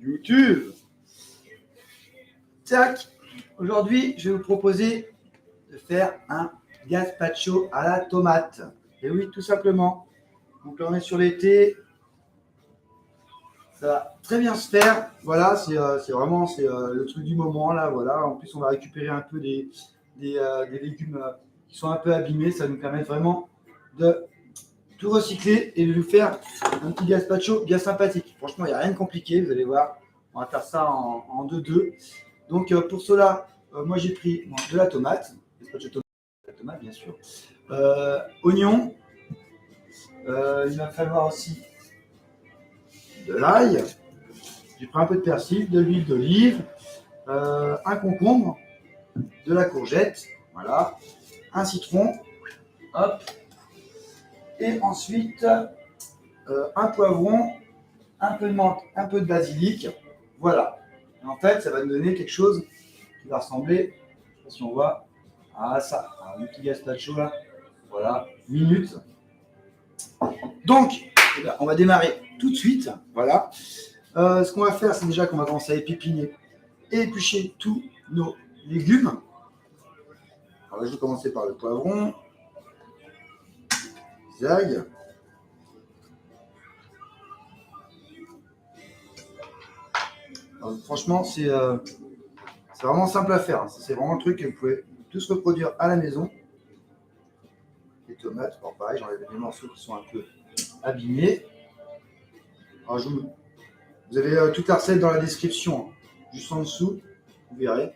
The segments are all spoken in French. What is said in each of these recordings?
YouTube. Tac. Aujourd'hui, je vais vous proposer de faire un gazpacho à la tomate. Et oui, tout simplement. Donc là, on est sur l'été. Ça va très bien se faire. Voilà, c'est vraiment le truc du moment là. Voilà. En plus, on va récupérer un peu des légumes qui sont un peu abîmés. Ça va nous permettre vraiment de tout recycler et de nous faire un petit gazpacho bien sympathique. Franchement, il n'y a rien de compliqué. Vous allez voir. On va faire ça en 2-2. Donc pour cela, moi j'ai pris de la tomate, gazpacho tomate bien sûr, oignon. Il va falloir aussi de l'ail. J'ai pris un peu de persil, de l'huile d'olive, un concombre, de la courgette, voilà, un citron, hop, et ensuite un poivron, un peu de menthe, un peu de basilic, voilà. Et en fait, ça va nous donner quelque chose qui va ressembler, je ne sais pas si on voit, à ça, un petit gazpacho là, voilà, minute. Donc, eh bien, on va démarrer tout de suite, voilà. Ce qu'on va faire, c'est déjà qu'on va commencer à épipiner et éplucher tous nos légumes. Alors là, je vais commencer par le poivron, les ail. Alors, franchement, c'est vraiment simple à faire. C'est vraiment le truc que vous pouvez tous reproduire à la maison. Les tomates, bon, pareil, j'enlève les morceaux qui sont un peu abîmés. Alors, vous avez toute la recette dans la description, hein, juste en dessous, vous verrez.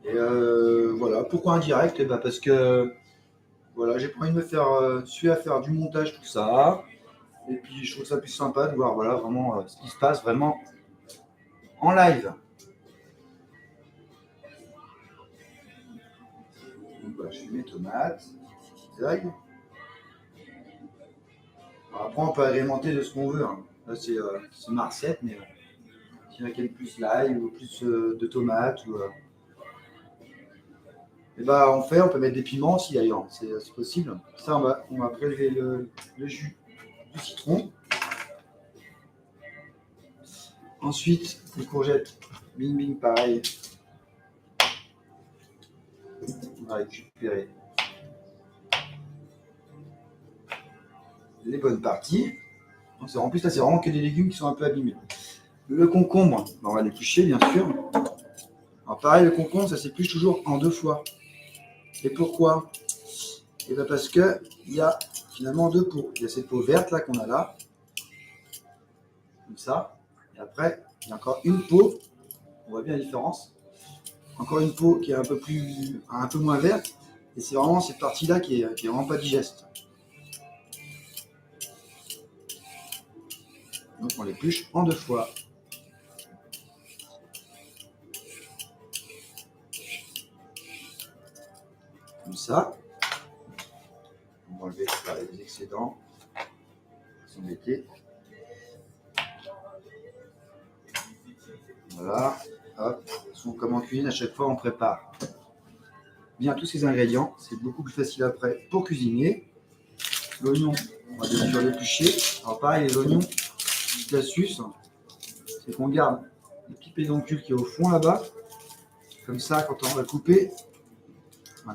Et voilà, pourquoi indirect? Eh ben parce que voilà, j'ai pas envie de me faire suer à faire du montage, tout ça. Et puis je trouve ça plus sympa de voir voilà, vraiment ce qui se passe vraiment en live. Donc voilà, je fais mes tomates, les ail. Après, on peut agrémenter de ce qu'on veut. Hein. Là, c'est ma recette, mais s'il y en a qui aiment plus l'ail ou plus de tomates, ou, et ben, on peut mettre des piments aussi d'ailleurs, c'est possible. Ça, on va prélever le jus du citron. Ensuite, les courgettes, bing bing, pareil. On va récupérer les bonnes parties. Donc, en plus, là, c'est vraiment que des légumes qui sont un peu abîmés. Le concombre, on va l'éplucher, bien sûr. Alors, pareil, le concombre, ça s'épluche toujours en 2 fois. Et pourquoi? Et bien parce qu'il y a finalement 2 peaux. Il y a cette peau verte là qu'on a là, comme ça. Et après, il y a encore une peau, on voit bien la différence. Encore une peau qui est un peu moins verte. Et c'est vraiment cette partie-là qui est vraiment pas digeste. Donc on l'épluche en 2 fois. Comme ça. On va enlever les excédents. Ils sont embêtés. Voilà. Hop. Comme en cuisine, à chaque fois on prépare bien tous ces ingrédients. C'est beaucoup plus facile après pour cuisiner. L'oignon, on va bien sûr l'éplucher. Alors pareil, les oignons, petite astuce, c'est qu'on garde le petit pédoncule qui est au fond là-bas. Comme ça, quand on va couper,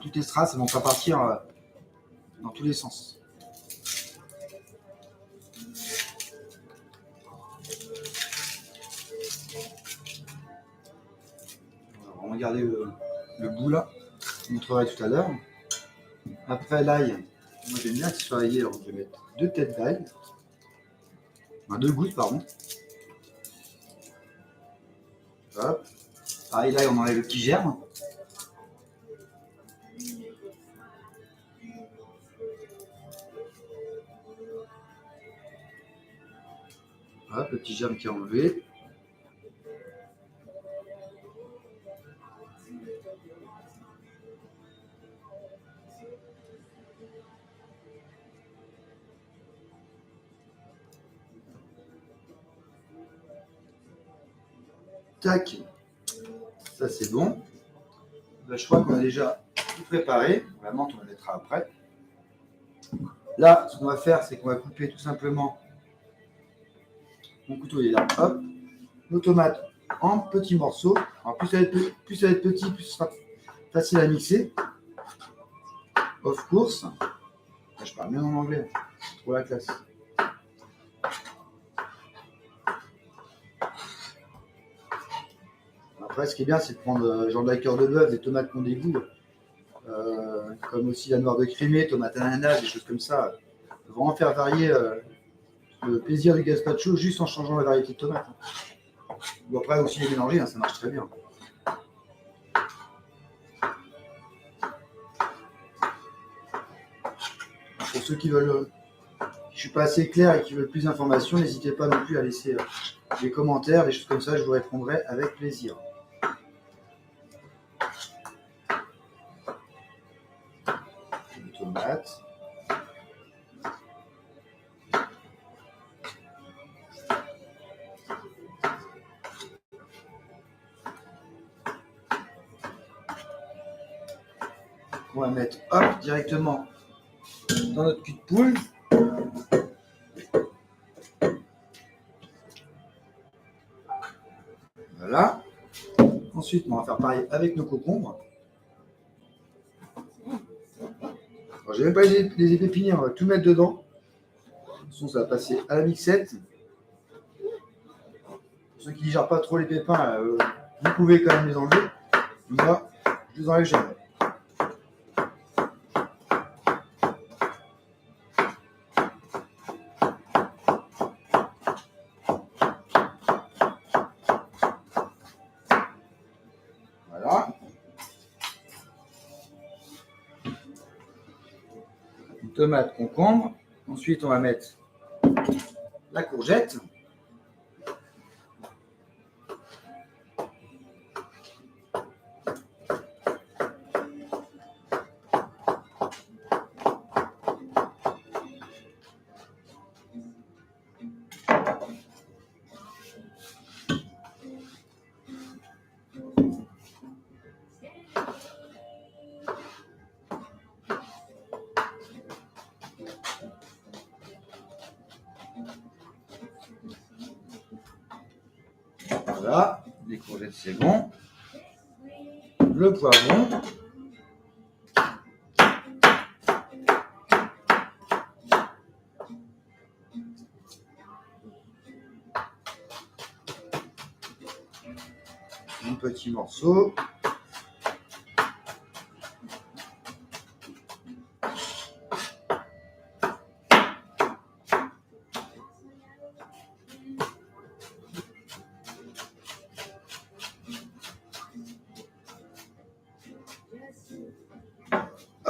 toutes les strass vont pas partir dans tous les sens. On va garder le bout là, je vous montrerai tout à l'heure. Après l'ail, moi j'aime bien qu'il soit aillé, alors je vais mettre 2 têtes d'ail, 2 gouttes pardon. Hop. Pareil, l'ail on enlève le petit germe. Hop, le petit germe qui est enlevé. Tac, ça c'est bon. Là, je crois qu'on a déjà tout préparé. La menthe, on la mettra après. Là, ce qu'on va faire, c'est qu'on va couper tout simplement. Mon couteau il est là. Hop. Nos tomates en petits morceaux. Alors, plus ça va être petit, plus ce sera facile à mixer. Of course. Je parle bien en anglais. C'est trop la classe. Après, ce qui est bien, c'est de prendre genre de la cœur de bœuf, des tomates qu'on dégoûte, comme aussi la noire de Crimée, tomate ananas, des choses comme ça. Vraiment faire varier le plaisir du gazpacho juste en changeant la variété de tomates. Ou après aussi les mélanger, hein, ça marche très bien. Pour ceux qui veulent, je ne suis pas assez clair et qui veulent plus d'informations, n'hésitez pas non plus à laisser des commentaires, des choses comme ça, je vous répondrai avec plaisir. Les tomates. On va mettre hop, directement dans notre cul de poule. Voilà. Ensuite, on va faire pareil avec nos concombres. Je n'ai même pas les épépiniers, on va tout mettre dedans. De toute façon, ça va passer à la mixette. Pour ceux qui ne digèrent pas trop les pépins, vous pouvez quand même les enlever. Moi, je les enlève jamais. Voilà. Une tomate concombre. Ensuite, on va mettre la courgette. Voilà, les courgettes c'est bon. Le poivron. Un petit morceau.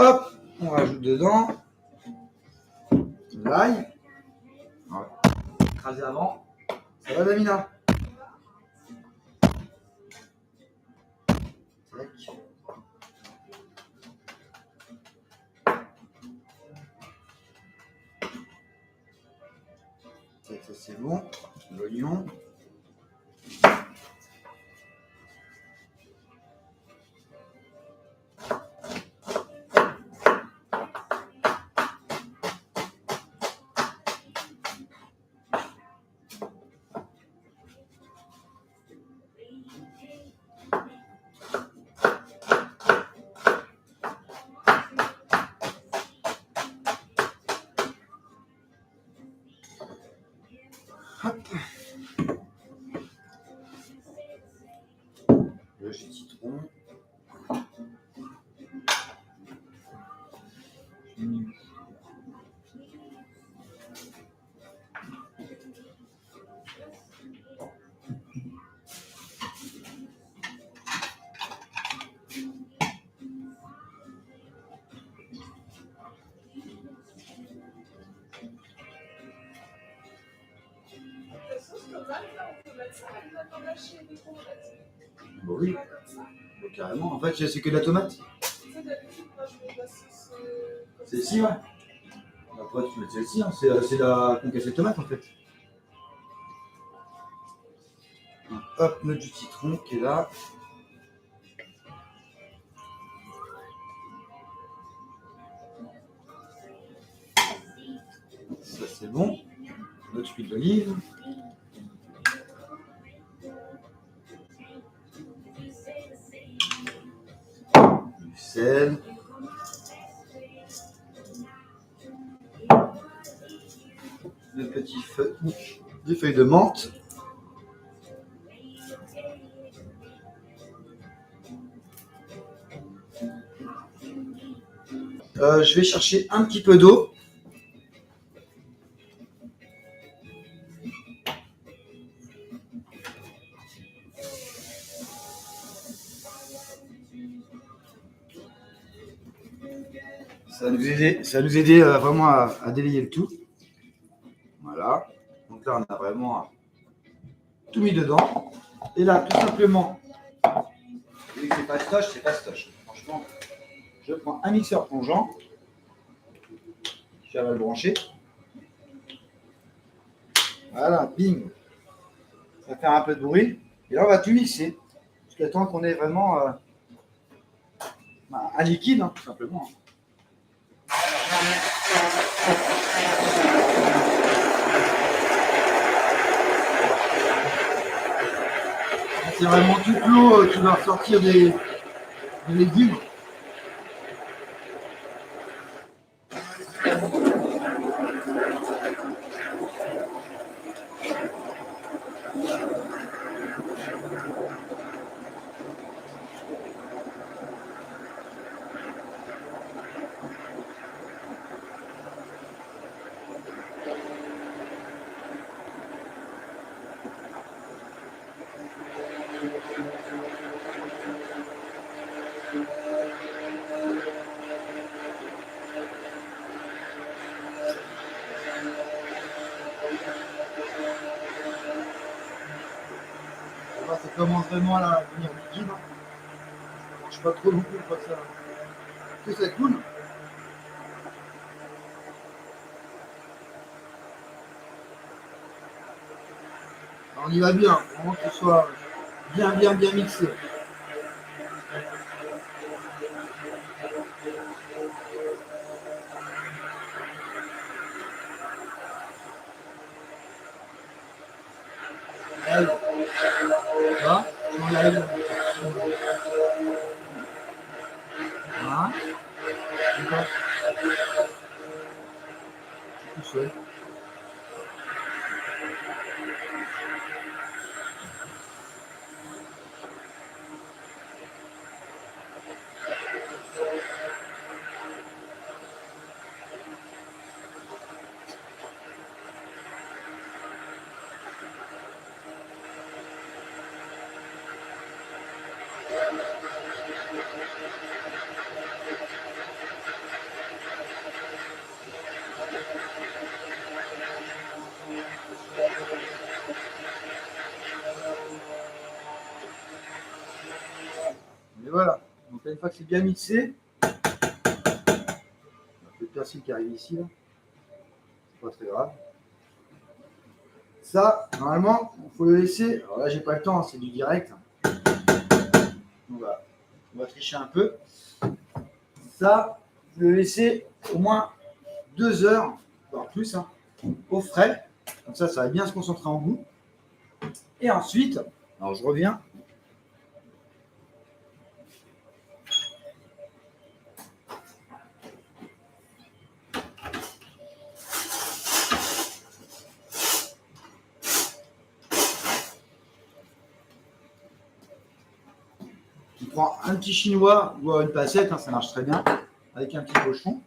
Hop, on rajoute dedans l'ail. Écraser avant. Ça va, Damina? Tac. Ça c'est bon. L'oignon. Hop. Le jus de citron. Bon, oui, bon, carrément. En fait, c'est que de la tomate. Celle-ci, ouais. Après, tu mets celle-ci, hein. C'est la concassée de tomate en fait. Hop, notre jus de citron qui est là. c'est bon. Notre huile d'olive. Du sel. Des feuilles de menthe. Je vais chercher un petit peu d'eau. Ça va nous aider vraiment à délayer le tout. Voilà. Donc là, on a vraiment tout mis dedans. Et là, tout simplement, vu que c'est fastoche. Franchement, je prends un mixeur plongeant. Je vais le brancher. Voilà, bing. Ça va faire un peu de bruit. Et là, on va tout mixer. Jusqu'à temps qu'on ait vraiment un liquide, tout simplement. C'est vraiment toute l'eau qui va ressortir des légumes. Ça commence vraiment à devenir liquide. Je ne mange pas trop non plus pour que ça coule. Alors on y va bien, vraiment que ce soit bien mixé. Allez. Là, on enlève. Voilà. Tout seul. Et voilà. Donc une fois que c'est bien mixé, le persil qui arrive ici, là. C'est pas très grave. Ça, normalement, il faut le laisser. Alors là, j'ai pas le temps, c'est du direct. On va tricher un peu. Ça, vous le laissez au moins 2 heures, voire plus, au frais. Comme ça va bien se concentrer en goût. Et ensuite, alors je reviens. On prend un petit chinois ou une passette, ça marche très bien, avec un petit cochon.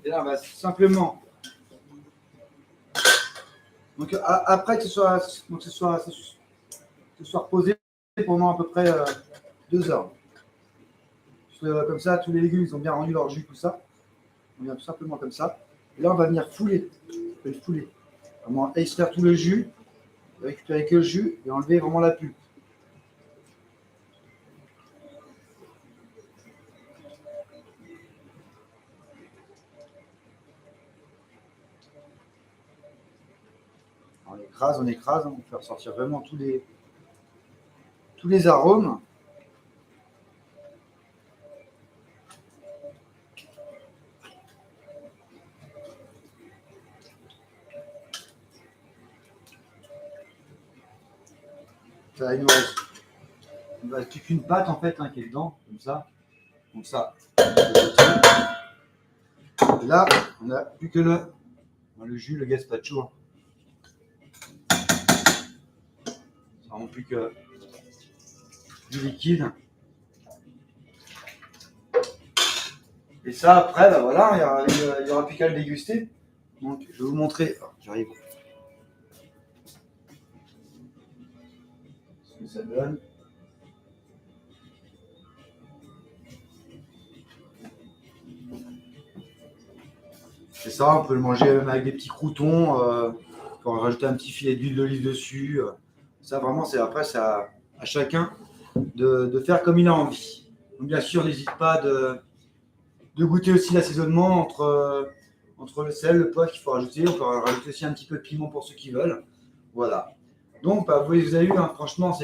Et là, on va simplement. Donc après que ce soit reposé pendant à peu près 2 heures. Comme ça, tous les légumes ils ont bien rendu leur jus, tout ça. On vient tout simplement comme ça. Et là, on va venir fouler. On peut le fouler. Vraiment extraire tout le jus, récupérer que le jus et enlever vraiment la pulpe. On écrase, on fait ressortir vraiment tous les arômes. Là, il nous reste plus qu'une pâte en fait qui est dedans, comme ça. Donc ça. Et là, on n'a plus que le jus, le gazpacho. Ça rend plus que du liquide. Et ça, après, bah voilà, il n'y aura plus qu'à le déguster. Donc, je vais vous montrer. Oh, j'arrive. Ce que ça donne. C'est ça, on peut le manger même avec des petits croûtons. On peut rajouter un petit filet d'huile d'olive dessus. Ça, vraiment, c'est après, c'est à chacun de faire comme il a envie. Donc, bien sûr, n'hésite pas de goûter aussi l'assaisonnement entre le sel, le poivre qu'il faut rajouter. On peut rajouter aussi un petit peu de piment pour ceux qui veulent. Voilà. Donc, bah, vous avez vu, hein, franchement,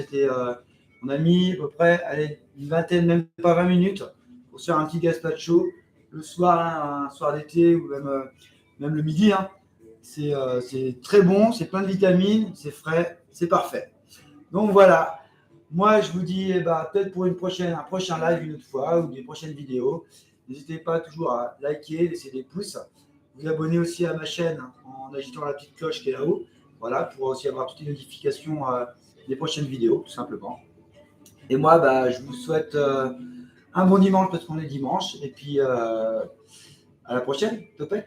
on a mis à peu près allez, une vingtaine, même pas 20 minutes pour se faire un petit gazpacho le soir, hein, un soir d'été ou même le midi. Hein. C'est très bon, c'est plein de vitamines, c'est frais, c'est parfait. Donc voilà. Moi, je vous dis peut-être pour un prochain live une autre fois ou des prochaines vidéos. N'hésitez pas toujours à liker, laisser des pouces. Vous abonner aussi à ma chaîne en agitant la petite cloche qui est là-haut. Voilà, pour aussi avoir toutes les notifications des prochaines vidéos, tout simplement. Et moi, je vous souhaite un bon dimanche parce qu'on est dimanche. Et puis, à la prochaine, Topette.